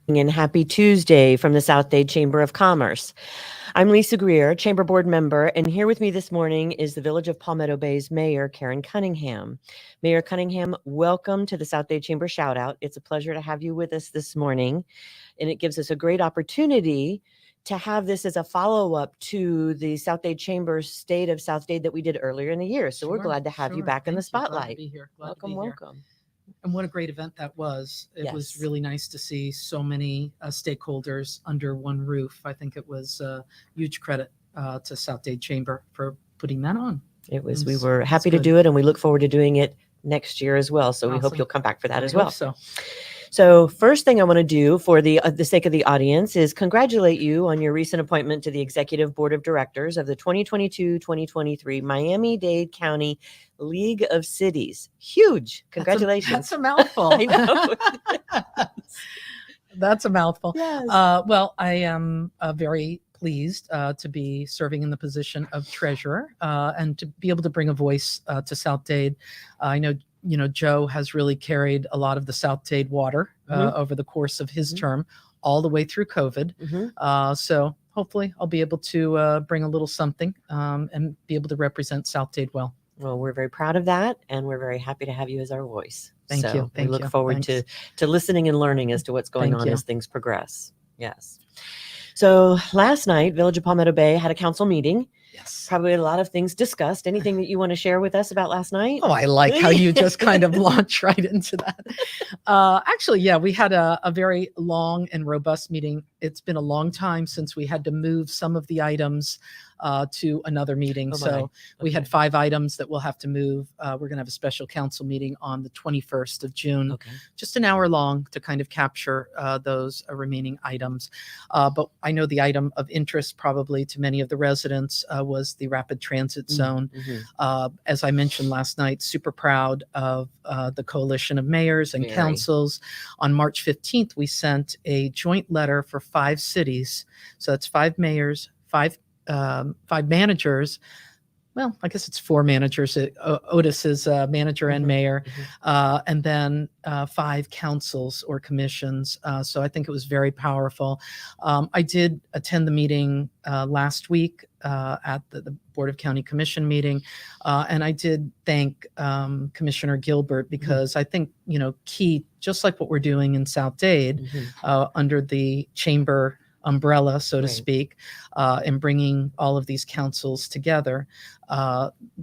And happy Tuesday from the South Dade Chamber of Commerce. I'm Lisa Greer, Chamber Board member, and here with me this morning is the Village of Palmetto Bay's Mayor Karyn Cunningham. Mayor Cunningham, welcome to the South Dade Chamber Shoutout. It's a pleasure to have you with us this morning, and it gives us a great opportunity to have this as a follow-up to the South Dade Chamber's State of South Dade that we did earlier in the year. So we're glad to have you back in the spotlight. Glad to be here. Welcome. And what a great event that was. It was Yes. really nice to see so many stakeholders under one roof. I think it was huge credit to South Dade Chamber for putting that on. It was. It We was- were it's happy to good. do it, and we look forward to doing it next year as well. So we hope Awesome. you'll come back for that I as hope well. So So first thing I want to do for the sake of the audience is congratulate you on your recent appointment to the Executive Board of Directors of the 2022-2023 Miami-Dade County League of Cities. Huge. Congratulations. That's a mouthful. I know. That's a mouthful. Yes. Well, I am very pleased to be serving in the position of treasurer and to be able to bring a voice to South Dade. I know, Joe has really carried a lot of the South Dade water over the course of his term, all the way through COVID. So hopefully I'll be able to bring a little something and be able to represent South Dade well. Well, we're very proud of that, and we're very happy to have you as our voice. Thank you. We look forward to listening and learning as to what's going on as things progress. Yes. So last night, Village of Palmetto Bay had a council meeting. Yes. Probably a lot of things discussed. Anything that you want to share with us about last night? Oh, I like how you just kind of launch right into that. Actually, yeah, we had a very long and robust meeting. It's been a long time since we had to move some of the items to another meeting. We had 5 items that we'll have to move. We're going to have a special council meeting on the 21st of June, just an hour long to kind of capture those remaining items. But I know the item of interest probably to many of the residents was the rapid transit zone. As I mentioned last night, super proud of the coalition of mayors and councils. On March 15th, we sent a joint letter for 5 cities. So that's 5 mayors, 5 managers. Well, I guess it's 4 managers. Otis is manager and mayor, and then 5 councils or commissions. So I think it was very powerful. I did attend the meeting last week at the Board of County Commission meeting, and I did thank Commissioner Gilbert because I think, key, just like what we're doing in South Dade under the chamber umbrella, so to speak, in bringing all of these councils together.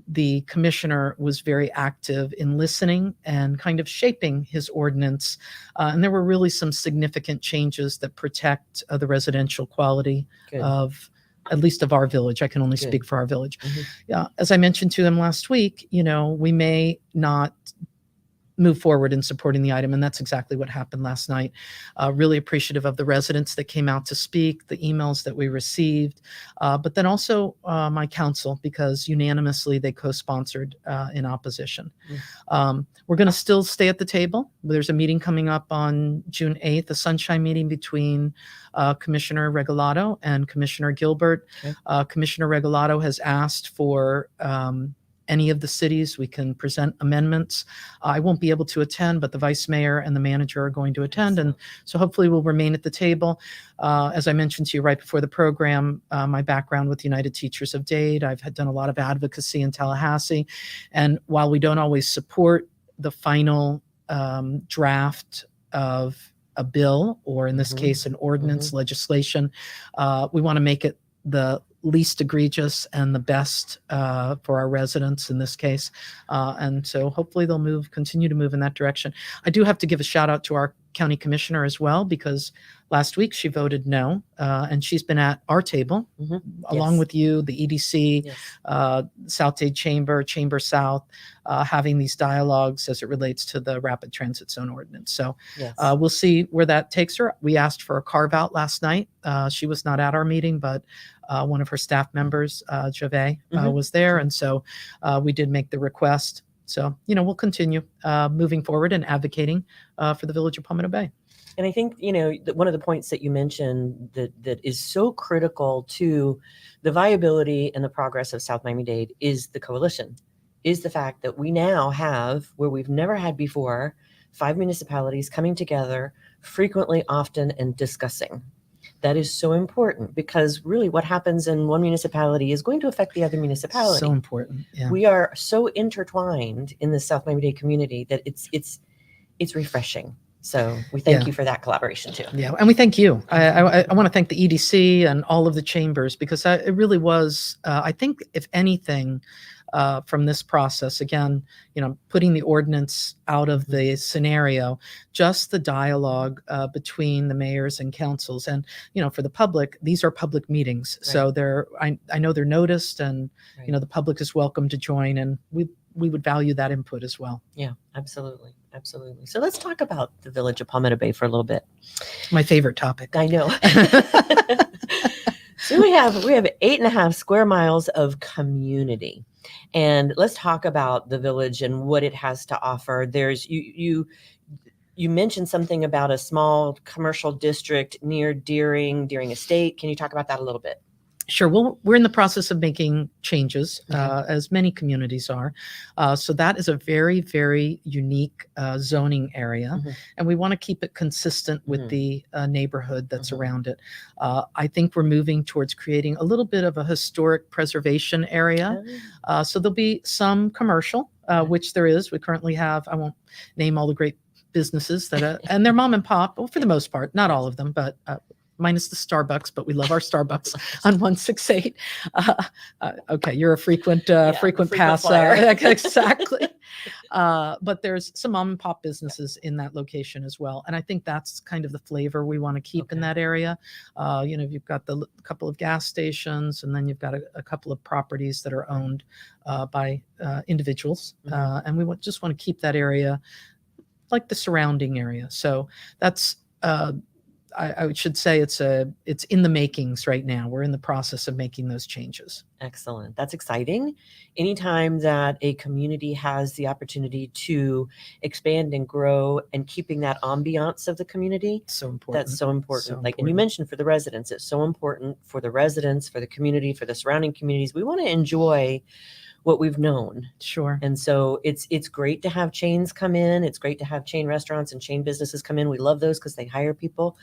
The commissioner was very active in listening and kind of shaping his ordinance. And there were really some significant changes that protect the residential quality of, at least of our village. I can only speak for our village. Yeah, as I mentioned to him last week, we may not move forward in supporting the item. And that's exactly what happened last night. Really appreciative of the residents that came out to speak, the emails that we received, but then also my council, because unanimously they co-sponsored in opposition. We're going to still stay at the table. There's a meeting coming up on June 8th, a sunshine meeting between Commissioner Regalado and Commissioner Gilbert. Commissioner Regalado has asked for any of the cities. We can present amendments. I won't be able to attend, but the vice mayor and the manager are going to attend. And so hopefully we'll remain at the table. As I mentioned to you right before the program, my background with United Teachers of Dade, I've done a lot of advocacy in Tallahassee. And while we don't always support the final draft of a bill, or in this case, an ordinance legislation, we want to make it the least egregious and the best for our residents in this case. And so hopefully they'll continue to move in that direction. I do have to give a shout out to our county commissioner as well, because last week she voted no, and she's been at our table along with you, the EDC, South Dade Chamber, Chamber South, having these dialogues as it relates to the rapid transit zone ordinance. So we'll see where that takes her. We asked for a carve out last night. She was not at our meeting, but one of her staff members, Jave, was there. And so we did make the request. So, we'll continue moving forward and advocating for the Village of Palmetto Bay. And I think, one of the points that you mentioned that is so critical to the viability and the progress of South Miami-Dade is the coalition, is the fact that we now have, where we've never had before, 5 municipalities coming together frequently, often, and discussing. That is so important because really what happens in one municipality is going to affect the other municipality. So important. Yeah. We are so intertwined in the South Miami-Dade community that it's refreshing. So we thank you for that collaboration too. Yeah, and we thank you. I want to thank the EDC and all of the chambers because it really was, I think, if anything, from this process, again, putting the ordinance out of the scenario, just the dialogue between the mayors and councils. And, for the public, these are public meetings. Right. So I know they're noticed and, right. The public is welcome to join, and we would value that input as well. Yeah, absolutely. Absolutely. So let's talk about the village of Palmetto Bay for a little bit. My favorite topic. I know. So we have 8.5 square miles of community. And let's talk about the village and what it has to offer. There's you mentioned something about a small commercial district near Deering Estate. Can you talk about that a little bit? Sure. Well, we're in the process of making changes, as many communities are. So that is a very, very unique zoning area. And we want to keep it consistent with the neighborhood that's around it. I think we're moving towards creating a little bit of a historic preservation area. So there'll be some commercial, which there is. We currently have, I won't name all the great businesses that, and they're mom and pop, well, for the most part, not all of them, but minus the Starbucks, but we love our Starbucks on 168. Okay, you're a frequent passer. Exactly. But there's some mom and pop businesses in that location as well. And I think that's kind of the flavor we want to keep in that area. You've got the couple of gas stations, and then you've got a couple of properties that are owned by individuals. And we just want to keep that area like the surrounding area. So that's I should say it's in the makings right now. We're in the process of making those changes. Excellent. That's exciting. Anytime that a community has the opportunity to expand and grow and keeping that ambiance of the community, so important. That's so important. And you mentioned for the residents, it's so important for the residents, for the community, for the surrounding communities. We want to enjoy what we've known. Sure. And so it's great to have chains come in. It's great to have chain restaurants and chain businesses come in. We love those because they hire people.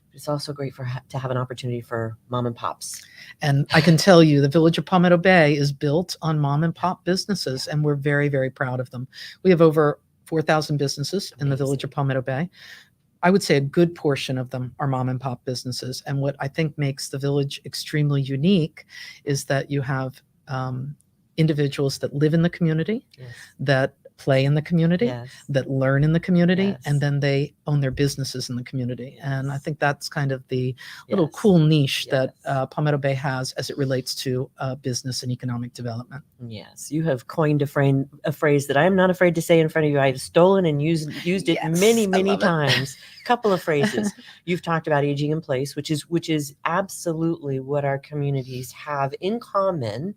But it's also great to have an opportunity for mom and pops. And I can tell you the village of Palmetto Bay is built on mom and pop businesses, and we're very, very proud of them. We have over 4,000 businesses in the village of Palmetto Bay. I would say a good portion of them are mom and pop businesses. And what I think makes the village extremely unique is that you have individuals that live in the community, that play in the community, that learn in the community, and then they own their businesses in the community. And I think that's kind of the little cool niche that Palmetto Bay has as it relates to business and economic development. Yes, you have coined a phrase that I'm not afraid to say in front of you. I've stolen and used it many times. A couple of phrases. You've talked about aging in place, which is absolutely what our communities have in common.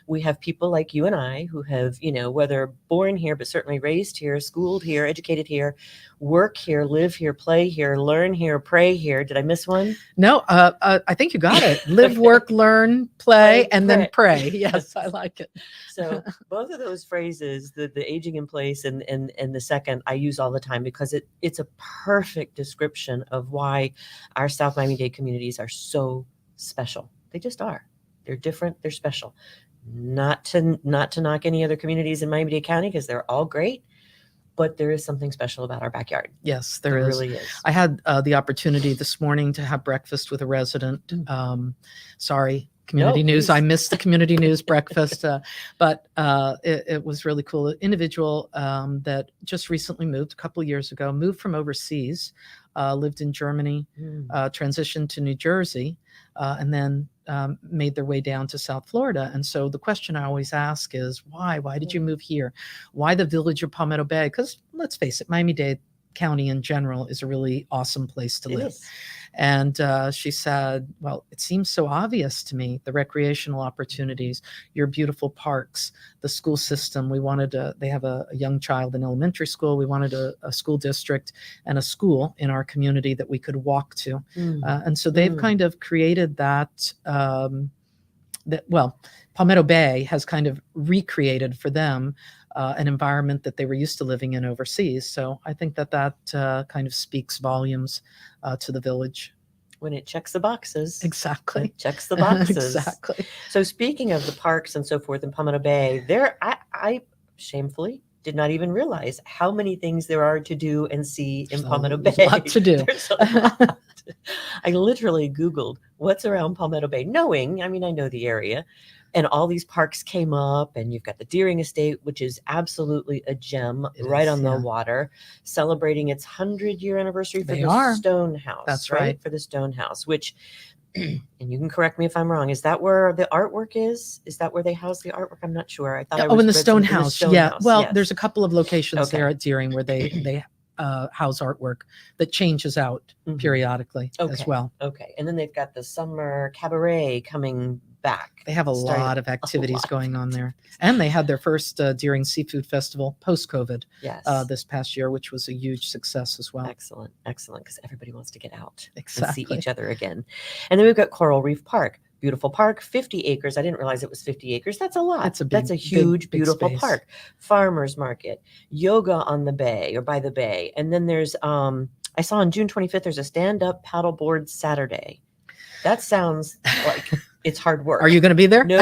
We have people like you and I who have, whether born here, but certainly raised here, schooled here, educated here, work here, live here, play here, learn here, pray here. Did I miss one? No, I think you got it. Live, work, learn, play, and then pray. Yes, I like it. So both of those phrases, the aging in place and the second, I use all the time because it's a perfect description of why our South Miami-Dade communities are so special. They just are. They're different. They're special. Not to knock any other communities in Miami-Dade County because they're all great, but there is something special about our backyard. Yes, there really is. I had the opportunity this morning to have breakfast with a resident. Sorry, community news. I missed the community news breakfast, but it was really cool. An individual that just recently moved a couple of years ago, moved from overseas, lived in Germany, transitioned to New Jersey, and then made their way down to South Florida. And so the question I always ask is, why? Why did you move here? Why the village of Palmetto Bay? Because let's face it, Miami-Dade County in general is a really awesome place to live. And she said, well, it seems so obvious to me, the recreational opportunities, your beautiful parks, the school system. They have a young child in elementary school. We wanted a school district and a school in our community that we could walk to. And so they've kind of created that, Palmetto Bay has kind of recreated for them an environment that they were used to living in overseas. So I think that kind of speaks volumes to the village. When it checks the boxes. Exactly. It checks the boxes. Exactly. So speaking of the parks and so forth in Palmetto Bay, I shamefully did not even realize how many things there are to do and see in Palmetto Bay. There's a lot to do. There's a lot. I literally Googled what's around Palmetto Bay, knowing, I mean, I know the area, and all these parks came up, and you've got the Deering Estate, which is absolutely a gem right on the water, celebrating its 100-year anniversary for the Stone House. That's right. For the Stone House, which, and you can correct me if I'm wrong, is that where the artwork is? Is that where they house the artwork? I'm not sure. I thought I was in the Stone House. Yeah. House. Well, Yes. there's a couple of locations there at Deering where they house artwork that changes out periodically as well. Okay. And then they've got the summer cabaret coming back. They have a lot of activities going on there. And they had their first Deering Seafood Festival post-COVID this past year, which was a huge success as well. Excellent. Excellent. Because everybody wants to get out and see each other again. And then we've got Coral Reef Park. Beautiful park, 50 acres. I didn't realize it was 50 acres. That's a lot. That's a huge, beautiful park. Farmers market, yoga on the bay or by the bay. And then there's, I saw on June 25th, there's a stand-up paddleboard Saturday. That sounds like it's hard work. Are you going to be there? No.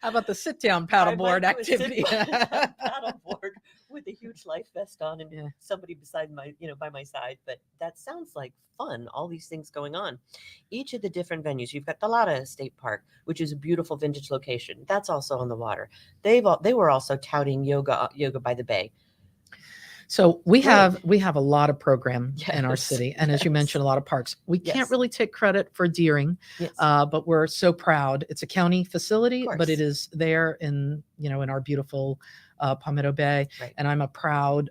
How about the sit-down paddleboard activity? Paddleboard with a huge life vest on and somebody beside by my side. But that sounds like fun. All these things going on. Each of the different venues. You've got the Lada State Park, which is a beautiful vintage location. That's also on the water. They were also touting yoga by the bay. So we have a lot of program in our city, and as you mentioned, a lot of parks. We can't really take credit for Deering, but we're so proud. It's a county facility, but it is there in our beautiful Palmetto Bay, and I'm a proud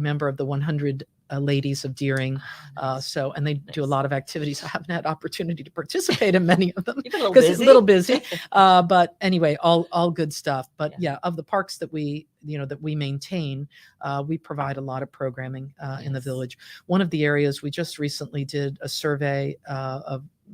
member of the 100 ladies of Deering. And they do a lot of activities. I haven't had opportunity to participate in many of them because it's a little busy. But anyway, all good stuff. But of the parks that we maintain, we provide a lot of programming in the village. One of the areas we just recently did a survey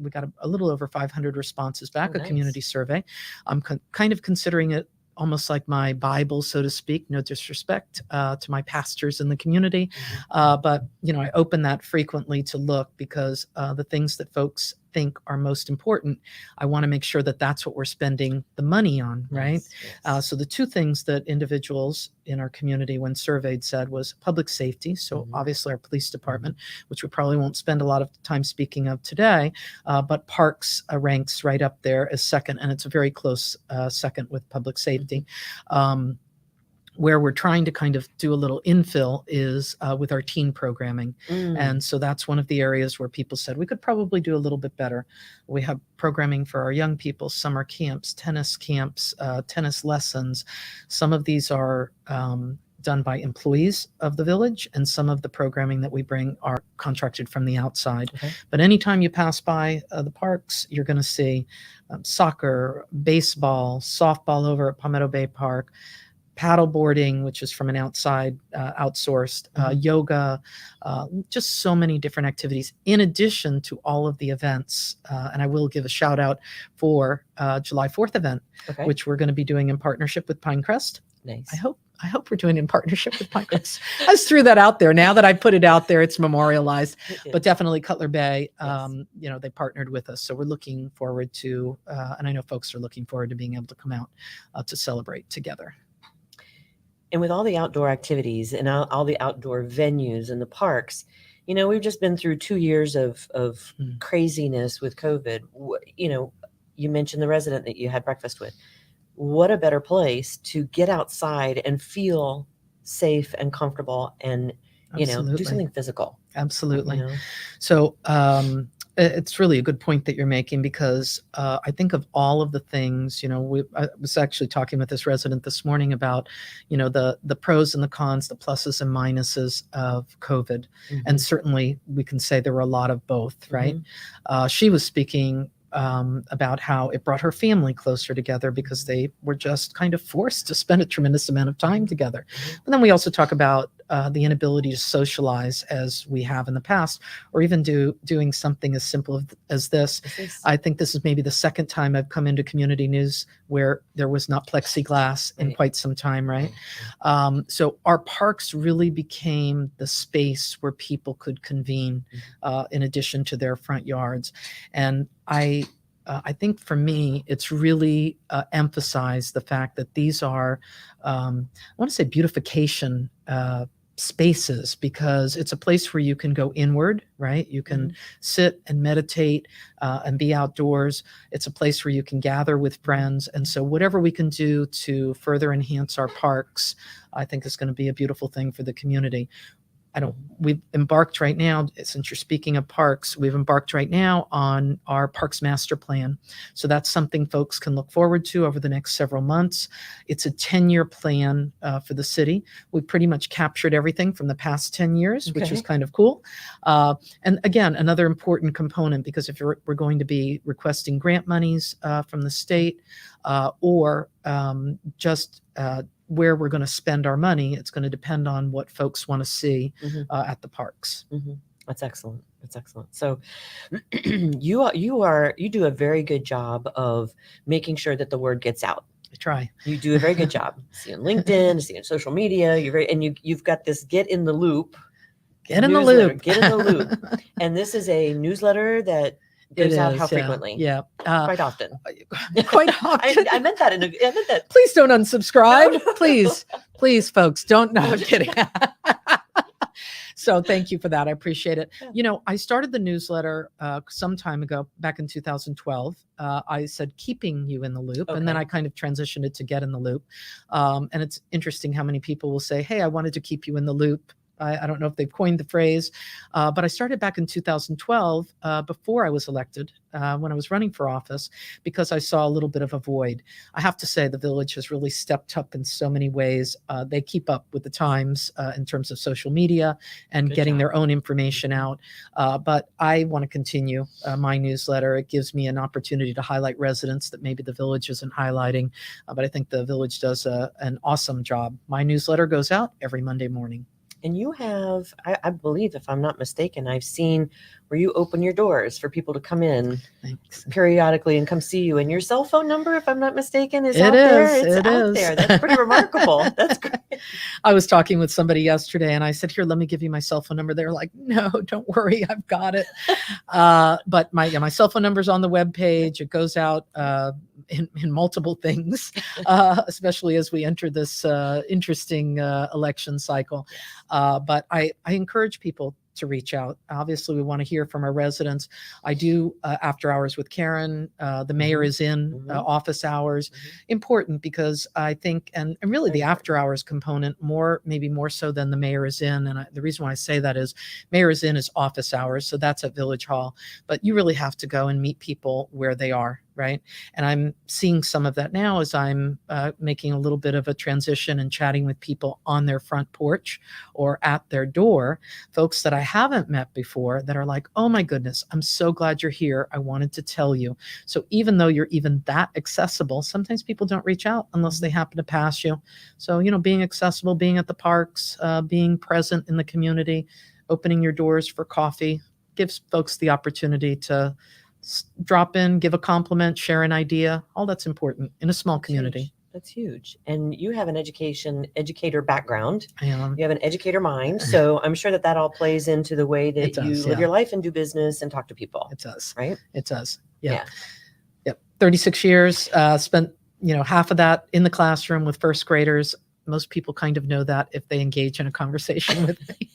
we got a little over 500 responses back, a community survey. I'm kind of considering it almost like my Bible, so to speak. No disrespect to my pastors in the community. But, I open that frequently to look because the things that folks think are most important, I want to make sure that that's what we're spending the money on, right? So the two things that individuals in our community when surveyed said was public safety. So obviously our police department, which we probably won't spend a lot of time speaking of today, but parks ranks right up there as second, and it's a very close second with public safety. Where we're trying to kind of do a little infill is with our teen programming. And so that's one of the areas where people said we could probably do a little bit better. We have programming for our young people, summer camps, tennis lessons. Some of these are done by employees of the village, and some of the programming that we bring are contracted from the outside. But anytime you pass by the parks, you're going to see soccer, baseball, softball over at Palmetto Bay Park, paddleboarding, which is from an outside outsourced, yoga, just so many different activities in addition to all of the events. And I will give a shout out for July 4th event, which we're going to be doing in partnership with Pinecrest. Nice. I hope we're doing it in partnership with Pinecrest. I just threw that out there. Now that I put it out there, it's memorialized. But definitely Cutler Bay, they partnered with us. So we're looking forward to, and I know folks are looking forward to being able to come out to celebrate together. And with all the outdoor activities and all the outdoor venues and the parks, we've just been through 2 years of craziness with COVID. You mentioned the resident that you had breakfast with. What a better place to get outside and feel safe and comfortable and, do something physical. Absolutely. So it's really a good point that you're making because I think of all of the things, I was actually talking with this resident this morning about, the pros and the cons, the pluses and minuses of COVID. And certainly we can say there were a lot of both, right? She was speaking about how it brought her family closer together because they were just kind of forced to spend a tremendous amount of time together. But then we also talk about the inability to socialize as we have in the past, or even doing something as simple as this. I think this is maybe the second time I've come into community news where there was not plexiglass in quite some time, right? So our parks really became the space where people could convene in addition to their front yards. And I think for me, it's really emphasized the fact that these are, I want to say, beautification spaces, because it's a place where you can go inward, right? You can sit and meditate and be outdoors. It's a place where you can gather with friends. And so whatever we can do to further enhance our parks, I think is going to be a beautiful thing for the community. We've embarked right now, since you're speaking of parks, we've embarked right now on our Parks Master Plan. So that's something folks can look forward to over the next several months. It's a 10-year plan for the city. We pretty much captured everything from the past 10 years, which is kind of cool. And again, another important component, because if we're going to be requesting grant monies from the state or just where we're going to spend our money, it's going to depend on what folks want to see at the parks. That's excellent. That's excellent. So you do a very good job of making sure that the word gets out. I try. You do a very good job. See on LinkedIn, see on social media. You've got this Get in the Loop. Get in the loop. Get in the loop. And this is a newsletter that goes out how frequently? Yeah. Quite often. Quite often. I meant that. I meant that. Please don't unsubscribe. Please, folks, don't. No, I'm kidding. So thank you for that. I appreciate it. Yeah. I started the newsletter some time ago, back in 2012. I said, keeping you in the loop. And then I kind of transitioned it to Get in the Loop. And it's interesting how many people will say, hey, I wanted to keep you in the loop. I don't know if they've coined the phrase, but I started back in 2012 before I was elected, when I was running for office, because I saw a little bit of a void. I have to say the village has really stepped up in so many ways. They keep up with the times in terms of social media and getting their own information out. But I want to continue my newsletter. It gives me an opportunity to highlight residents that maybe the village isn't highlighting. But I think the village does an awesome job. My newsletter goes out every Monday morning. And you have, I believe, if I'm not mistaken, I've seen where you open your doors for people to come in periodically and come see you. And your cell phone number, if I'm not mistaken, is out there. It's out there. That's pretty remarkable. That's great. I was talking with somebody yesterday and I said, here, let me give you my cell phone number. They're like, no, don't worry. I've got it. But my cell phone number is on the webpage. It goes out in multiple things, especially as we enter this interesting election cycle. But I encourage people to reach out. Obviously, we want to hear from our residents. I do after hours with Karyn. The mayor is in office hours. Important because I think, and really the after hours component maybe more so than the mayor is in. And the reason why I say that is mayor is in is office hours. So that's at Village Hall. But you really have to go and meet people where they are. Right. And I'm seeing some of that now as I'm making a little bit of a transition and chatting with people on their front porch or at their door, folks that I haven't met before that are like, oh, my goodness, I'm so glad you're here. I wanted to tell you. So even though you're even that accessible, sometimes people don't reach out unless they happen to pass you. So, being accessible, being at the parks, being present in the community, opening your doors for coffee gives folks the opportunity to drop in, give a compliment, share an idea. All that's important in a small community. That's huge. And you have an educator background. I am. You have an educator mind. So I'm sure that all plays into the way that you live your life and do business and talk to people. It does. Right? It does. Yeah. Yep. 36 years, spent, half of that in the classroom with first graders. Most people kind of know that if they engage in a conversation with me.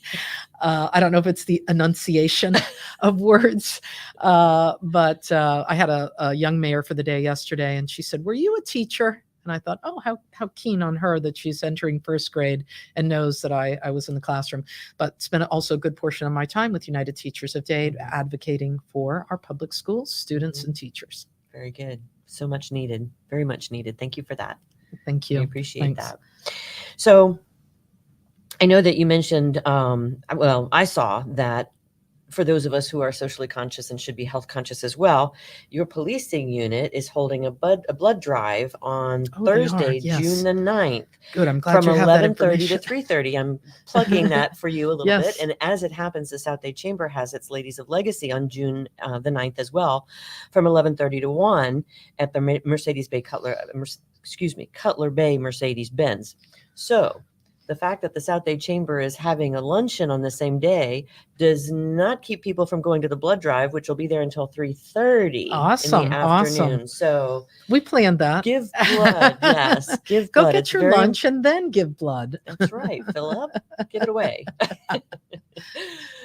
I don't know if it's the enunciation of words, but I had a young mayor for the day yesterday, and she said, "Were you a teacher?" And I thought, oh, how keen on her that she's entering first grade and knows that I was in the classroom. But spent also a good portion of my time with United Teachers of Dade advocating for our public schools, students, and teachers. Very good. So much needed. Very much needed. Thank you for that. Thank you. We appreciate that. So I know that you mentioned, I saw that for those of us who are socially conscious and should be health conscious as well, your policing unit is holding a blood drive on Oh, they are, Thursday, yes. June the 9th. Good. I'm glad From you have that 11:30 to information. 3:30. I'm plugging that for you a little bit. Yes. And as it happens, the South Dade Chamber has its Ladies of Legacy on June the 9th as well, from 11:30 to 1 at the Cutler Bay Mercedes-Benz. So the fact that the South Dade Chamber is having a luncheon on the same day does not keep people from going to the blood drive, which will be there until 3:30 Awesome, in the afternoon. awesome. So we planned that. give blood. Yes, give Go blood. get It's your very lunch and then give blood. That's right. Fill up, give it away.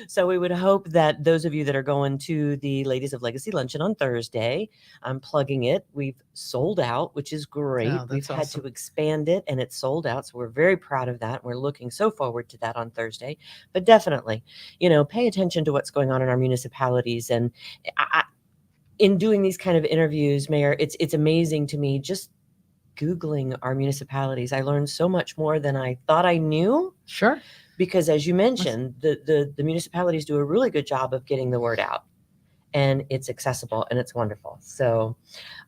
So we would hope that those of you that are going to the Ladies of Legacy luncheon on Thursday, I'm plugging it. We've sold out, which is great. Oh, We've that's had awesome. to expand it and it's sold out. So we're very proud of that. We're looking so forward to that on Thursday. But definitely, pay attention to what's going on in our municipalities. And in doing these kind of interviews, Mayor, it's amazing to me just Googling our municipalities. I learned so much more than I thought I knew. Sure. Because as you mentioned, the municipalities do a really good job of getting the word out, and it's accessible and it's wonderful. So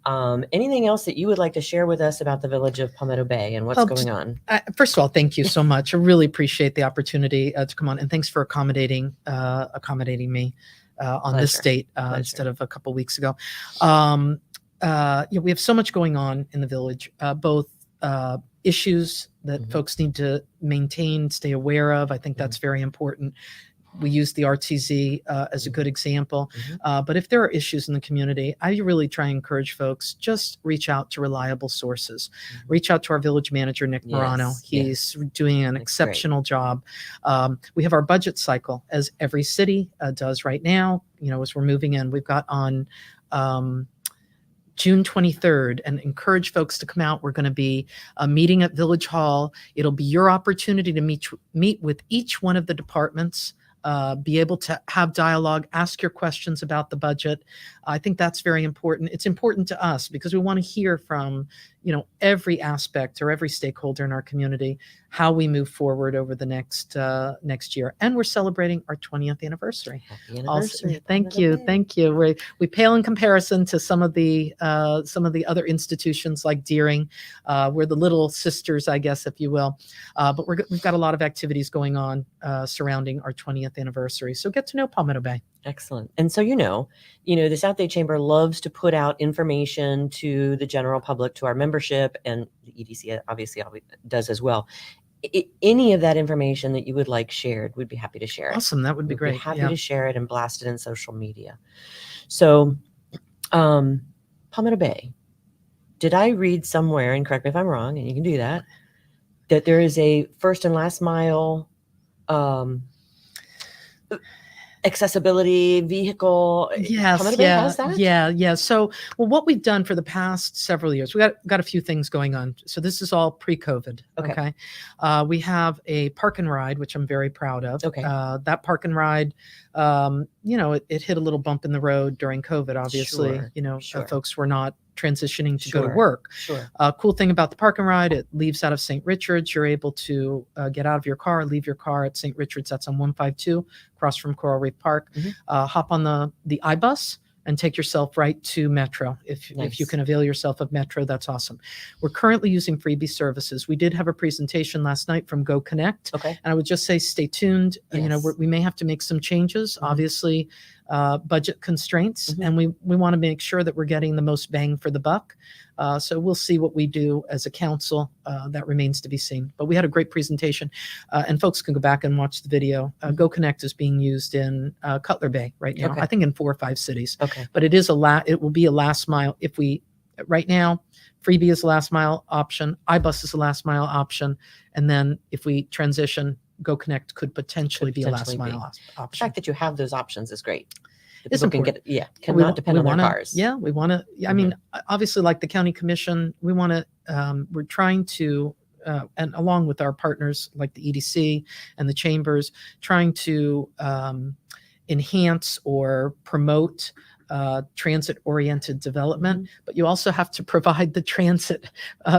anything else that you would like to share with us about the village of Palmetto Bay and what's going on? First of all, thank you so much. I really appreciate the opportunity to come on, and thanks for accommodating me on this date instead of a couple weeks ago. We have so much going on in the village, both issues that folks need to maintain, stay aware of. I think that's very important. We use the RTZ as a good example. But if there are issues in the community, I really try and encourage folks, just reach out to reliable sources. Reach out to our village manager, Nick Morano. He's doing an exceptional job. We have our budget cycle, as every city does right now. As we're moving in, we've got on June 23rd, and encourage folks to come out. We're going to be meeting at Village Hall. It'll be your opportunity to meet with each one of the departments, be able to have dialogue, ask your questions about the budget. I think that's very important. It's important to us because we want to hear from, every aspect or every stakeholder in our community, how we move forward over the next year. And we're celebrating our 20th anniversary. Happy anniversary. Thank you. We pale in comparison to some of the other institutions like Deering. We're the little sisters, I guess, if you will. But we've got a lot of activities going on surrounding our 20th anniversary. So get to know Palmetto Bay. Excellent. And so, the South Dade Chamber loves to put out information to the general public, to our membership, and the EDC obviously does as well. Any of that information that you would like shared, we'd be happy to share it. Awesome. That would be great. We'd be happy to share it and blast it in social media. So, Palmetto Bay, did I read somewhere, and correct me if I'm wrong, and you can do that there is a first and last mile accessibility vehicle? Yes. Palmetto Bay has that? Yeah. So, what we've done for the past several years, we got a few things going on. So this is all pre-COVID. Okay. We have a park and ride, which I'm very proud of. Okay. That park and ride, it hit a little bump in the road during COVID. Obviously, Sure. Folks were not transitioning to go to work. Sure. Cool thing about the park and ride, it leaves out of St. Richards. You're able to get out of your car, leave your car at St. Richards. That's on 152, across from Coral Reef Park. Hop on the iBus and take yourself right to Metro. If you can avail yourself of Metro, that's awesome. We're currently using freebie services. We did have a presentation last night from Go Connect. Okay. And I would just say, stay tuned. Yes. We may have to make some changes. Obviously, budget constraints, and we want to make sure that we're getting the most bang for the buck. So we'll see what we do as a council. That remains to be seen. But we had a great presentation, and folks can go back and watch the video. Go Connect is being used in Cutler Bay right now. Okay. I think in 4 or 5 cities. Okay. But it will be a last mile. Right now, freebie is the last mile option. iBus is the last mile option, and then if we transition, Go Connect could potentially be a last mile option. The fact that you have those options is great. It's important. Cannot depend on their cars. Yeah, we want to. I mean, obviously, like the county commission, we want to. We're trying to, and along with our partners like the EDC and the chambers, trying to enhance or promote transit-oriented development, but you also have to provide the transit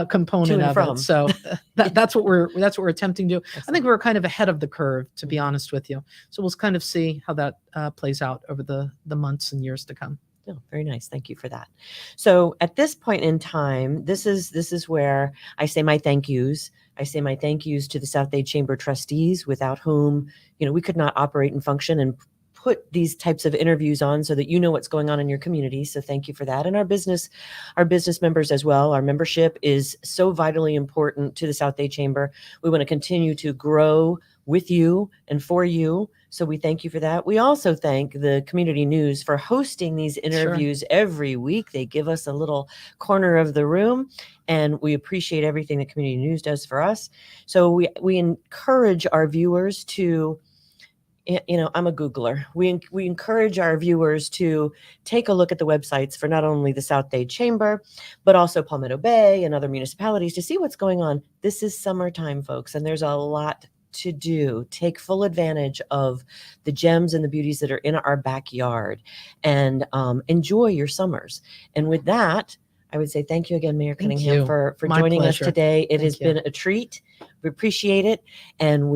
component and of from. it. So that's what we're attempting to do. I Excellent. think we're kind of ahead of the curve, to be honest with you. So we'll kind of see how that plays out over the months and years to come. Oh, very nice. Thank you for that. So at this point in time, this is where I say my thank yous. I say my thank yous to the South Dade Chamber trustees, without whom, we could not operate and function and put these types of interviews on so that you know what's going on in your community. So thank you for that. And our business members as well. Our membership is so vitally important to the South Dade Chamber. We want to continue to grow with you and for you. So we thank you for that. We also thank the Community News for hosting these interviews every week. They give us a little corner of the room, and we appreciate everything that Community News does for us. So we encourage our viewers to, I'm a Googler. We encourage our viewers to take a look at the websites for not only the South Dade Chamber, but also Palmetto Bay and other municipalities to see what's going on. This is summertime, folks, and there's a lot to do. Take full advantage of the gems and the beauties that are in our backyard, and enjoy your summers. And with that, I would say thank you again, Mayor Cunningham, for My joining pleasure. us today. It Thank has you. been a treat. We appreciate it, and we